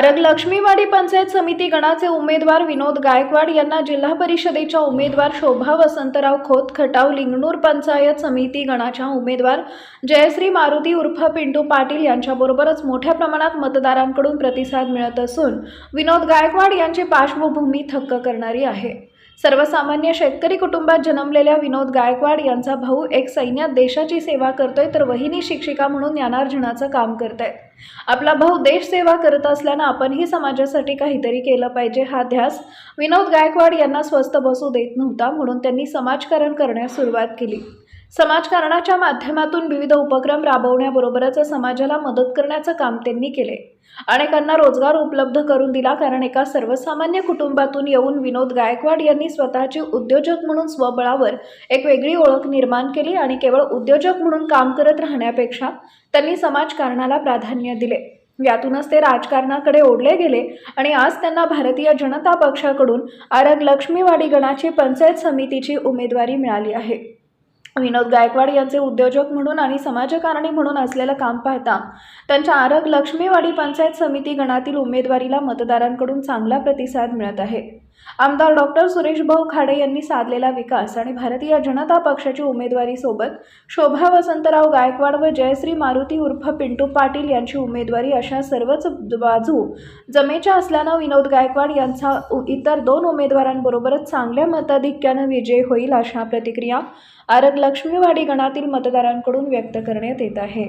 आरग लक्ष्मीवाडी पंचायत समिती गणाचे उमेदवार विनोद गायकवाड यांना जिल्हा परिषदेच्या उमेदवार शोभा वसंतराव खोत खटाव लिंगणूर पंचायत समिती गणाच्या उमेदवार जयश्री मारुती उर्फ पिंटू पाटील यांच्याबरोबरच मोठ्या प्रमाणात मतदारांकडून प्रतिसाद मिळत असून विनोद गायकवाड यांची पार्श्वभूमी थक्क करणारी आहे। सर्वसामान्य शेतकरी कुटुंबात जन्मलेल्या विनोद गायकवाड यांचा भाऊ एक सैन्यात देशाची सेवा करतोय तर वहिनी शिक्षिका म्हणून ज्ञानार्जनाचं काम करतायत। आपला भाऊ देश सेवा करत असल्यानं आपणही समाजासाठी काहीतरी केलं पाहिजे हा ध्यास विनोद गायकवाड यांना स्वस्थ बसू देत नव्हता, म्हणून त्यांनी समाजकारण करण्यास सुरुवात केली। समाजकारणाच्या माध्यमातून विविध उपक्रम राबवण्याबरोबरच समाजाला मदत करण्याचं काम त्यांनी केले। अनेकांना रोजगार उपलब्ध करून दिला, कारण एका सर्वसामान्य कुटुंबातून येऊन विनोद गायकवाड यांनी स्वतःचे उद्योजक म्हणून स्वबळावर एक वेगळी ओळख निर्माण केली आणि केवळ उद्योजक म्हणून काम करत राहण्यापेक्षा त्यांनी समाजकारणाला प्राधान्य दिले। यातूनच ते राजकारणाकडे ओढले गेले आणि आज त्यांना भारतीय जनता पक्षाकडून आरग लक्ष्मीवाडी गणाची पंचायत समितीची उमेदवारी मिळाली आहे। विनोद गायकवाड यांचे उद्योजक म्हणून आणि समाजकारणी म्हणून असलेलं काम पाहता त्यांच्या आरग लक्ष्मीवाडी पंचायत समिती गणातील उमेदवारीला मतदारांकडून चांगला प्रतिसाद मिळत आहे। आमदार डॉक्टर सुरेशभाऊ खाडे यांनी साधलेला विकास आणि भारतीय जनता पक्षाची उमेदवारीसोबत शोभा वसंतराव गायकवाड व जयश्री मारुती उर्फ पिंटू पाटील यांची उमेदवारी अशा सर्वच बाजू जमेच्या असल्यानं विनोद गायकवाड यांचा इतर दोन उमेदवारांबरोबरच चांगल्या मताधिक्यानं विजय होईल अशा प्रतिक्रिया आरग लक्ष्मीवाडी गणातील मतदारांकडून व्यक्त करण्यात येत आहे।